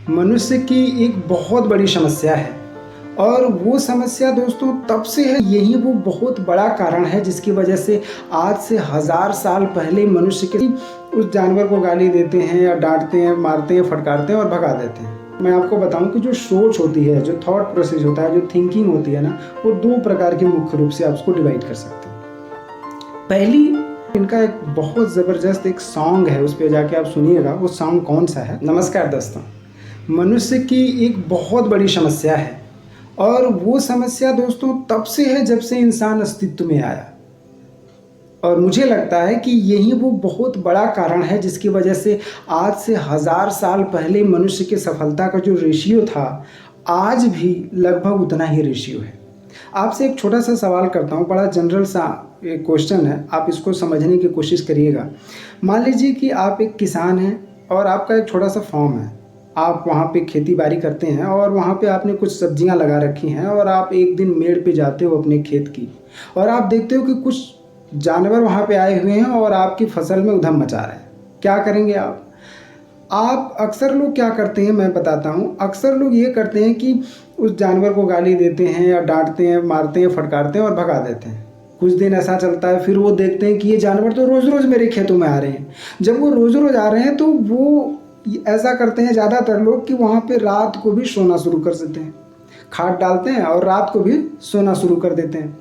मनुष्य की एक बहुत बड़ी समस्या है और वो समस्या दोस्तों तब से है। यही वो बहुत बड़ा कारण है जिसकी वजह से आज से 1000 साल पहले मनुष्य के उस जानवर को गाली देते हैं या डांटते हैं, मारते हैं, फटकारते हैं और भगा देते हैं। मैं आपको बताऊं कि जो सोच होती है, जो थॉट प्रोसेस होता है, जो थिंकिंग होती है ना, वो दो प्रकार की मुख्य रूप से आप उसको डिवाइड कर सकते हैं। पहली, इनका एक बहुत ज़बरदस्त एक सॉन्ग है, उस पर जाके आप सुनिएगा। वो सॉन्ग कौन सा है? नमस्कार दोस्तों, मनुष्य की एक बहुत बड़ी समस्या है और वो समस्या दोस्तों तब से है जब से इंसान अस्तित्व में आया। और मुझे लगता है कि यही वो बहुत बड़ा कारण है जिसकी वजह से आज से 1000 साल पहले मनुष्य की सफलता का जो रेशियो था, आज भी लगभग उतना ही रेशियो है। आपसे एक छोटा सा सवाल करता हूँ, बड़ा जनरल सा एक क्वेश्चन है, आप इसको समझने की कोशिश करिएगा। मान लीजिए कि आप एक किसान हैं और आपका एक छोटा सा फार्म है। आप वहाँ पे खेती बाड़ी करते हैं और वहाँ पे आपने कुछ सब्जियाँ लगा रखी हैं और आप एक दिन मेड़ पे जाते हो अपने खेत की और आप देखते हो कि कुछ जानवर वहाँ पे आए हुए हैं और आपकी फसल में उधम मचा रहे हैं। क्या करेंगे आप अक्सर लोग क्या करते हैं, मैं बताता हूँ। अक्सर लोग ये करते हैं कि उस जानवर को गाली देते हैं या डांटते हैं, मारते हैं, फटकारते हैं और भगा देते हैं। कुछ दिन ऐसा चलता है, फिर वो देखते हैं कि ये जानवर तो रोज़ रोज़ मेरे खेतों में आ रहे हैं। जब वो रोज़ रोज़ आ रहे हैं तो वो ऐसा करते हैं ज़्यादातर लोग कि वहाँ पे रात को भी सोना शुरू कर देते हैं, खाद डालते हैं और रात को भी सोना शुरू कर देते हैं।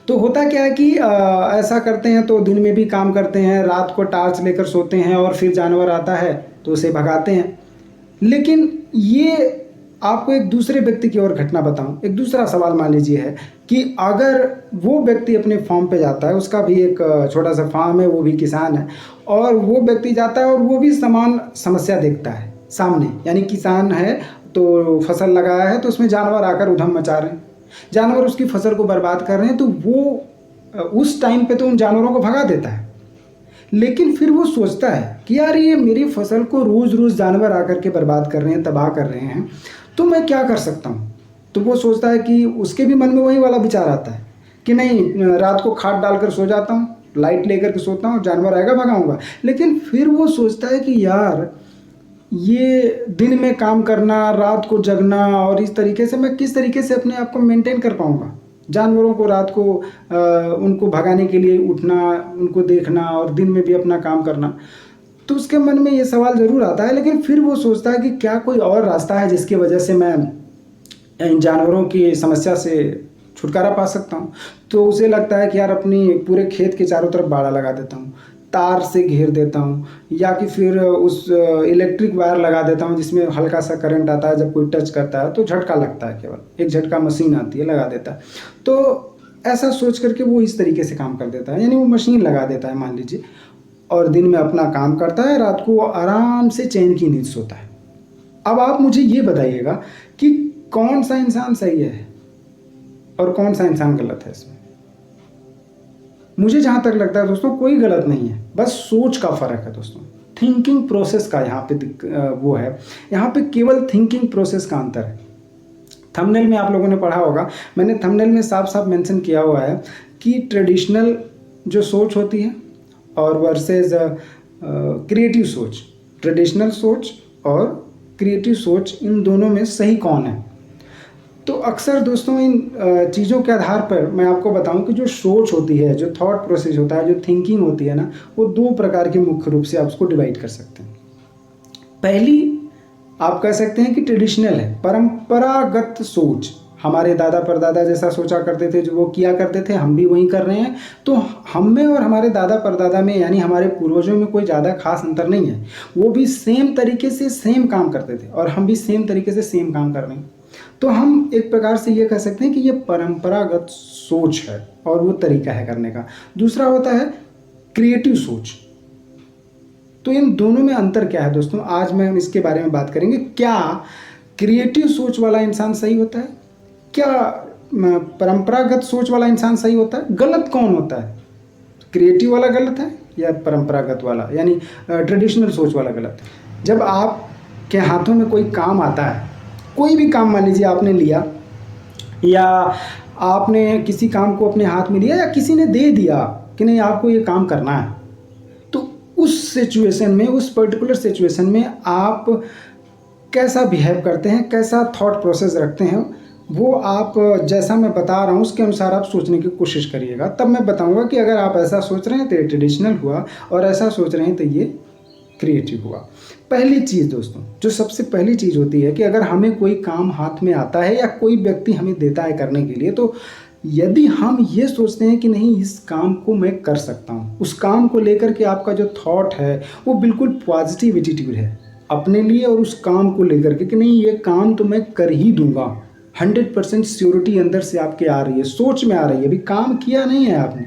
तो होता क्या है कि ऐसा करते हैं तो दिन में भी काम करते हैं, रात को टार्च लेकर सोते हैं और फिर जानवर आता है तो उसे भगाते हैं। लेकिन ये आपको एक दूसरे व्यक्ति की और घटना बताऊं। एक दूसरा सवाल मान लीजिए है कि अगर वो व्यक्ति अपने फार्म पे जाता है, उसका भी एक छोटा सा फार्म है, वो भी किसान है, और वो व्यक्ति जाता है और वो भी समान समस्या देखता है सामने। यानी किसान है तो फसल लगाया है तो उसमें जानवर आकर उधम मचा रहे हैं, जानवर उसकी फसल को बर्बाद कर रहे हैं। तो वो उस टाइम पे तो उन जानवरों को भगा देता है, लेकिन फिर वो सोचता है कि यार ये मेरी फसल को रोज़ रोज़ जानवर आकर के बर्बाद कर रहे हैं, तबाह कर रहे हैं, तो मैं क्या कर सकता हूँ। तो वो सोचता है कि उसके भी मन में वही वाला विचार आता है कि नहीं, रात को खाद डालकर सो जाता हूँ, लाइट लेकर के सोता हूँ, जानवर आएगा भगाऊंगा। लेकिन फिर वो सोचता है कि यार ये दिन में काम करना, रात को जगना, और इस तरीके से मैं किस तरीके से अपने आप को मेंटेन कर पाऊँगा। जानवरों को रात को उनको भगाने के लिए उठना, उनको देखना और दिन में भी अपना काम करना। तो उसके मन में ये सवाल ज़रूर आता है, लेकिन फिर वो सोचता है कि क्या कोई और रास्ता है जिसकी वजह से मैं इन जानवरों की समस्या से छुटकारा पा सकता हूँ। तो उसे लगता है कि यार अपनी पूरे खेत के चारों तरफ बाड़ा लगा देता हूँ, तार से घेर देता हूँ, या कि फिर उस इलेक्ट्रिक वायर लगा देता हूँ जिसमें हल्का सा करंट आता है, जब कोई टच करता है तो झटका लगता है, केवल एक झटका मशीन आती है, लगा देता है। तो ऐसा सोच करके वो इस तरीके से काम कर देता है, यानी वो मशीन लगा देता है मान लीजिए, और दिन में अपना काम करता है, रात को आराम से चैन की नींद सोता है। अब आप मुझे ये बताइएगा कि कौन सा इंसान सही है और कौन सा इंसान गलत है इसमें। मुझे जहाँ तक लगता है दोस्तों, कोई गलत नहीं है, बस सोच का फ़र्क है दोस्तों, थिंकिंग प्रोसेस का यहाँ पे वो है, यहाँ पे केवल थिंकिंग प्रोसेस का अंतर है। थंबनेल में आप लोगों ने पढ़ा होगा, मैंने थंबनेल में साफ साफ मेंशन किया हुआ है कि ट्रेडिशनल जो सोच होती है और वर्सेस क्रिएटिव सोच। ट्रेडिशनल सोच और क्रिएटिव सोच, इन दोनों में सही कौन है। तो अक्सर दोस्तों इन चीज़ों के आधार पर मैं आपको बताऊं कि जो सोच होती है, जो थॉट प्रोसेस होता है, जो थिंकिंग होती है ना, वो दो प्रकार के मुख्य रूप से आप उसको डिवाइड कर सकते हैं। पहली आप कह सकते हैं कि ट्रेडिशनल है, परंपरागत सोच। हमारे दादा परदादा जैसा सोचा करते थे, जो वो किया करते थे, हम भी वही कर रहे हैं। तो हम में और हमारे दादा परदादा में, यानी हमारे पूर्वजों में कोई ज़्यादा खास अंतर नहीं है। वो भी सेम तरीके से सेम काम करते थे और हम भी सेम तरीके से सेम काम कर रहे हैं। तो हम एक प्रकार से ये कह सकते हैं कि ये परंपरागत सोच है और वो तरीका है करने का। दूसरा होता है क्रिएटिव सोच। तो इन दोनों में अंतर क्या है दोस्तों, आज मैं इसके बारे में बात करेंगे। क्या क्रिएटिव सोच वाला इंसान सही होता है? क्या परंपरागत सोच वाला इंसान सही होता है? गलत कौन होता है? क्रिएटिव वाला गलत है या परंपरागत वाला, यानी ट्रेडिशनल सोच वाला गलत है? जब आपके हाथों में कोई काम आता है, कोई भी काम मान लीजिए आपने लिया, या आपने किसी काम को अपने हाथ में लिया, या किसी ने दे दिया कि नहीं आपको ये काम करना है, तो उस सिचुएशन में, उस पर्टिकुलर सिचुएशन में आप कैसा बिहेव करते हैं, कैसा थॉट प्रोसेस रखते हैं, वो आप जैसा मैं बता रहा हूँ उसके अनुसार आप सोचने की कोशिश करिएगा। तब मैं बताऊँगा कि अगर आप ऐसा सोच रहे हैं तो ये ट्रेडिशनल हुआ और ऐसा सोच रहे हैं तो ये क्रिएटिव हुआ। पहली चीज़ दोस्तों, जो सबसे पहली चीज़ होती है कि अगर हमें कोई काम हाथ में आता है या कोई व्यक्ति हमें देता है करने के लिए, तो यदि हम ये सोचते हैं कि नहीं इस काम को मैं कर सकता हूँ, उस काम को लेकर के आपका जो थॉट है वो बिल्कुल पॉजिटिव एटीट्यूड है अपने लिए और उस काम को लेकर के कि नहीं ये काम तो मैं कर ही दूंगा, 100% श्योरिटी अंदर से आपके आ रही है, सोच में आ रही है, अभी काम किया नहीं है आपने।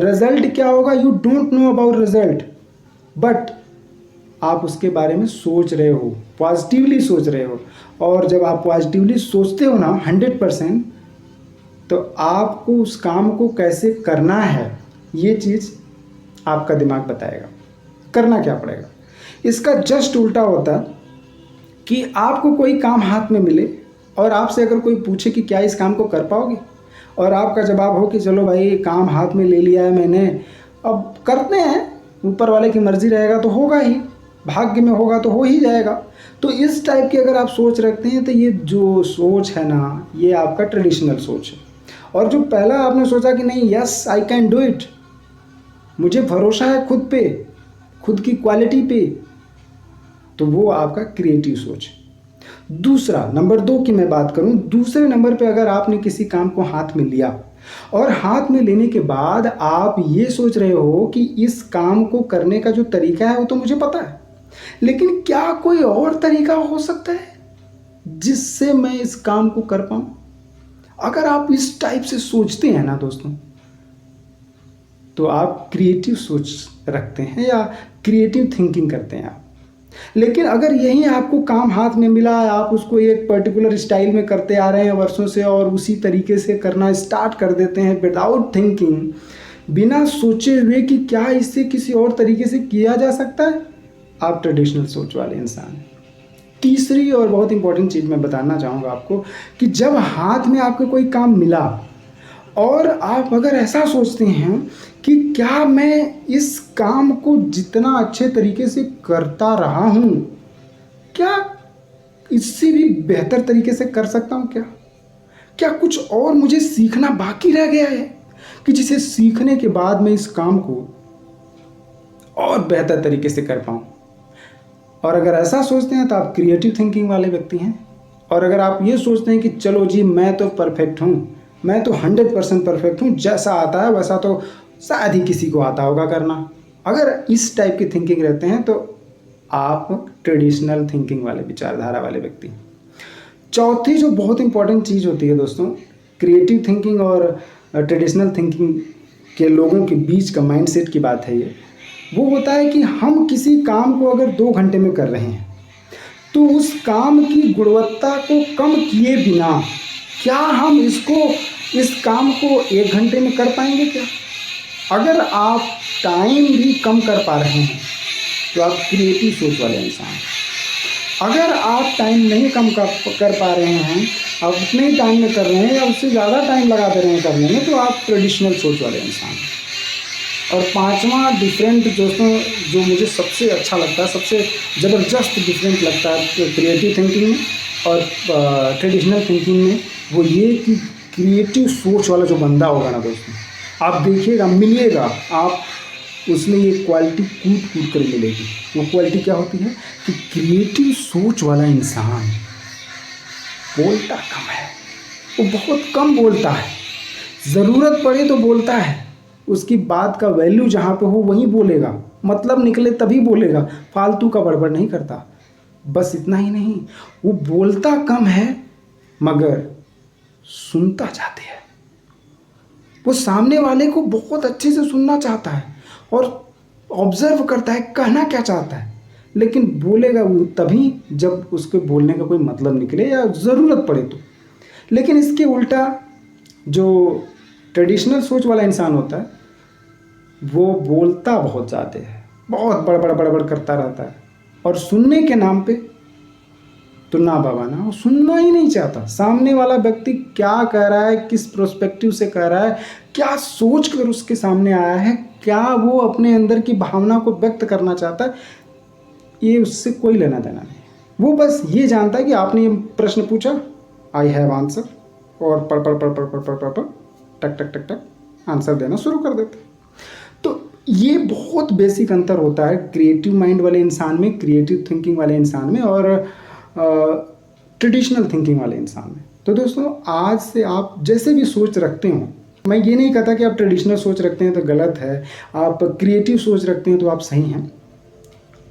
रिजल्ट क्या होगा, you don't know about result, but आप उसके बारे में सोच रहे हो, पॉजिटिवली सोच रहे हो। और जब आप पॉजिटिवली सोचते हो ना 100%, तो आपको उस काम को कैसे करना है ये चीज़ आपका दिमाग बताएगा। करना क्या पड़ेगा, इसका जस्ट उल्टा होता कि आपको कोई काम हाथ में मिले और आपसे अगर कोई पूछे कि क्या इस काम को कर पाओगे, और आपका जवाब हो कि चलो भाई काम हाथ में ले लिया है मैंने, अब करते हैं, ऊपर वाले की मर्जी रहेगा तो होगा ही, भाग्य में होगा तो हो ही जाएगा। तो इस टाइप की अगर आप सोच रखते हैं तो ये जो सोच है ना, ये आपका ट्रेडिशनल सोच है। और जो पहला आपने सोचा कि नहीं yes I can do it, मुझे भरोसा है खुद पे, खुद की क्वालिटी पे, तो वो आपका क्रिएटिव सोच है। दूसरा, नंबर 2 की मैं बात करूं, दूसरे नंबर पे अगर आपने किसी काम को हाथ में लिया और हाथ में लेने के बाद आप ये सोच रहे हो कि इस काम को करने का जो तरीका है वो तो मुझे पता है, लेकिन क्या कोई और तरीका हो सकता है जिससे मैं इस काम को कर पाऊं। अगर आप इस टाइप से सोचते हैं ना दोस्तों, तो आप क्रिएटिव सोच रखते हैं या क्रिएटिव थिंकिंग करते हैं आप। लेकिन अगर यही आपको काम हाथ में मिला, आप उसको एक पर्टिकुलर स्टाइल में करते आ रहे हैं वर्षों से और उसी तरीके से करना स्टार्ट कर देते हैं विदाउट थिंकिंग, बिना सोचे हुए कि क्या इससे किसी और तरीके से किया जा सकता है, आप ट्रेडिशनल सोच वाले इंसान हैं। तीसरी और बहुत इंपॉर्टेंट चीज़ मैं बताना चाहूँगा आपको कि जब हाथ में आपको कोई काम मिला और आप अगर ऐसा सोचते हैं कि क्या मैं इस काम को जितना अच्छे तरीके से करता रहा हूँ, क्या इससे भी बेहतर तरीके से कर सकता हूँ, क्या कुछ और मुझे सीखना बाकी रह गया है कि जिसे सीखने के बाद मैं इस काम को और बेहतर तरीके से कर पाऊँ। और अगर ऐसा सोचते हैं तो आप क्रिएटिव थिंकिंग वाले व्यक्ति हैं। और अगर आप ये सोचते हैं कि चलो जी मैं तो परफेक्ट हूँ, मैं तो 100% परफेक्ट हूँ, जैसा आता है वैसा तो शायद ही किसी को आता होगा करना, अगर इस टाइप की थिंकिंग रहते हैं तो आप ट्रेडिशनल थिंकिंग वाले, विचारधारा वाले व्यक्ति। चौथी जो बहुत इंपॉर्टेंट चीज़ होती है दोस्तों, क्रिएटिव थिंकिंग और ट्रेडिशनल थिंकिंग के लोगों के बीच का माइंडसेट की बात है ये, वो होता है कि हम किसी काम को अगर 2 घंटे में कर रहे हैं तो उस काम की गुणवत्ता को कम किए बिना क्या हम इस काम को 1 घंटे में कर पाएंगे क्या? अगर आप टाइम भी कम कर पा रहे हैं तो आप क्रिएटिव सोच वाले इंसान हैं। अगर आप टाइम नहीं कम कर पा रहे हैं, आप उतने ही टाइम में कर रहे हैं या उससे ज़्यादा टाइम लगा दे रहे हैं करने में, तो आप ट्रेडिशनल सोच वाले इंसान हैं। और 5वां डिफरेंट दोस्तों जो मुझे सबसे अच्छा लगता है, सबसे ज़बरदस्त डिफरेंट लगता है क्रिएटिव थिंकिंग में और ट्रेडिशनल थिंकिंग में, वो ये कि क्रिएटिव सोच वाला जो बंदा होगा ना दोस्तों, आप देखिएगा मिलिएगा, आप उसमें ये क्वालिटी कूट कूट कर मिलेगी। वो क्वालिटी क्या होती है कि क्रिएटिव सोच वाला इंसान बोलता कम है, वो बहुत कम बोलता है, ज़रूरत पड़े तो बोलता है, उसकी बात का वैल्यू जहाँ पे हो वहीं बोलेगा, मतलब निकले तभी बोलेगा, फालतू का बड़बड़ नहीं करता। बस इतना ही नहीं, वो बोलता कम है मगर सुनता ज़्यादा है। वो सामने वाले को बहुत अच्छे से सुनना चाहता है और ऑब्जर्व करता है कहना क्या चाहता है, लेकिन बोलेगा वो तभी जब उसके बोलने का कोई मतलब निकले या ज़रूरत पड़े तो। लेकिन इसके उल्टा जो ट्रेडिशनल सोच वाला इंसान होता है वो बोलता बहुत ज़्यादा है, बहुत बड़बड़ करता रहता है और सुनने के नाम पे तो ना बाबा ना, वो सुनना ही नहीं चाहता। सामने वाला व्यक्ति क्या कह रहा है, किस प्रोस्पेक्टिव से कह रहा है, क्या सोच कर उसके सामने आया है, क्या वो अपने अंदर की भावना को व्यक्त करना चाहता है, ये उससे कोई लेना देना नहीं। वो बस ये जानता है कि आपने ये प्रश्न पूछा, आई हैव आंसर, और पढ़ पढ़ पढ़ पढ़ पढ़ पढ़ पढ़ पढ़ टक टक टक टक आंसर देना शुरू कर देते। तो ये बहुत बेसिक अंतर होता है क्रिएटिव माइंड वाले इंसान में, क्रिएटिव थिंकिंग वाले इंसान में, और ट्रेडिशनल थिंकिंग वाले इंसान में। तो दोस्तों, आज से आप जैसे भी सोच रखते हो, मैं ये नहीं कहता कि आप ट्रेडिशनल सोच रखते हैं तो गलत है, आप क्रिएटिव सोच रखते हैं तो आप सही हैं।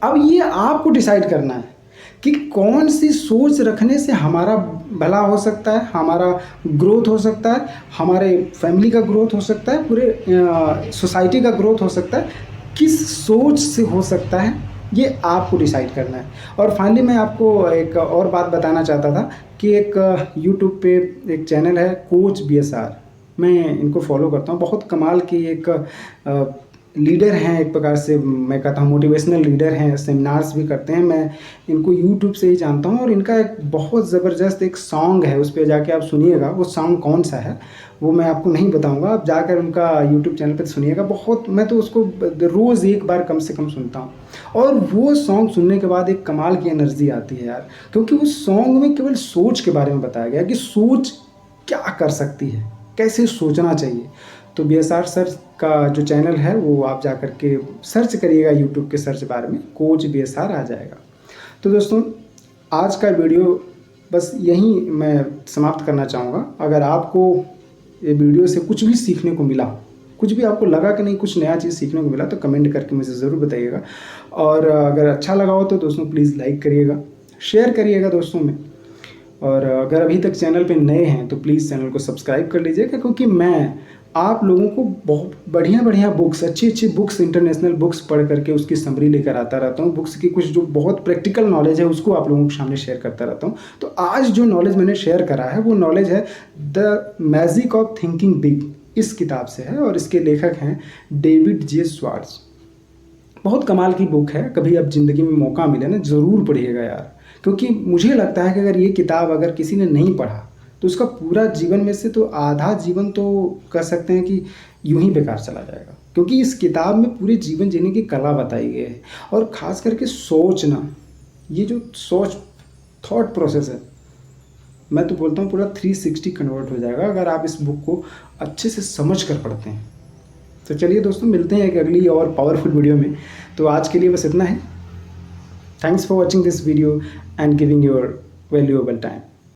अब ये आपको डिसाइड करना है कि कौन सी सोच रखने से हमारा भला हो सकता है, हमारा ग्रोथ हो सकता है, हमारे फैमिली का ग्रोथ हो सकता है, पूरे सोसाइटी का ग्रोथ हो सकता है, किस सोच से हो सकता है, ये आपको डिसाइड करना है। और फाइनली मैं आपको एक और बात बताना चाहता था कि एक यूट्यूब पे एक चैनल है कोच BSR, मैं इनको फॉलो करता हूँ। बहुत कमाल की एक लीडर हैं, एक प्रकार से मैं कहता हूँ मोटिवेशनल लीडर हैं, सेमिनार्स भी करते हैं। मैं इनको यूट्यूब से ही जानता हूँ, और इनका एक बहुत ज़बरदस्त एक सॉन्ग है, उस पर जाके आप सुनिएगा। वो सॉन्ग कौन सा है वो मैं आपको नहीं बताऊंगा, आप जाकर उनका यूट्यूब चैनल पर सुनिएगा। बहुत, मैं तो उसको रोज़ एक बार कम से कम सुनता हूँ, और वो सॉन्ग सुनने के बाद एक कमाल की एनर्जी आती है यार, क्योंकि उस सॉन्ग में केवल सोच के बारे में बताया गया कि सोच क्या कर सकती है, कैसे सोचना चाहिए। तो BSR सर का जो चैनल है वो आप जा कर के सर्च करिएगा, यूट्यूब के सर्च बार में कोच BSR आ जाएगा। तो दोस्तों, आज का वीडियो बस यहीं मैं समाप्त करना चाहूँगा। अगर आपको ये वीडियो से कुछ भी सीखने को मिला, कुछ भी आपको लगा कि नहीं कुछ नया चीज़ सीखने को मिला, तो कमेंट करके मुझे ज़रूर बताइएगा। और अगर अच्छा लगा हो तो दोस्तों प्लीज़ लाइक करिएगा, शेयर करिएगा दोस्तों में। और अगर अभी तक चैनल पे नए हैं तो प्लीज़ चैनल को सब्सक्राइब कर लीजिएगा, क्योंकि मैं आप लोगों को बहुत बढ़िया बढ़िया बुक्स, अच्छी अच्छी बुक्स, इंटरनेशनल बुक्स पढ़ करके उसकी समरी लेकर आता रहता हूँ। बुक्स की कुछ जो बहुत प्रैक्टिकल नॉलेज है उसको आप लोगों के सामने शेयर करता रहता हूँ। तो आज जो नॉलेज मैंने शेयर करा है वो नॉलेज है the magic of thinking big, इस किताब से है, और इसके लेखक हैं डेविड J. श्वार्ट्ज। बहुत कमाल की बुक है, कभी आप ज़िंदगी में मौका मिले ना ज़रूर पढ़िएगा यार, क्योंकि मुझे लगता है कि अगर ये किताब अगर किसी ने नहीं पढ़ा तो उसका पूरा जीवन में से तो आधा जीवन तो कह सकते हैं कि यूं ही बेकार चला जाएगा, क्योंकि इस किताब में पूरे जीवन जीने की कला बताई गई है। और ख़ास करके सोचना, ये जो सोच थॉट प्रोसेस है, मैं तो बोलता हूँ पूरा 360 कन्वर्ट हो जाएगा अगर आप इस बुक को अच्छे से समझ कर पढ़ते हैं। तो चलिए दोस्तों, मिलते हैं एक अगली और पावरफुल वीडियो में। तो आज के लिए बस इतना है। Thanks for watching this video and giving your valuable time.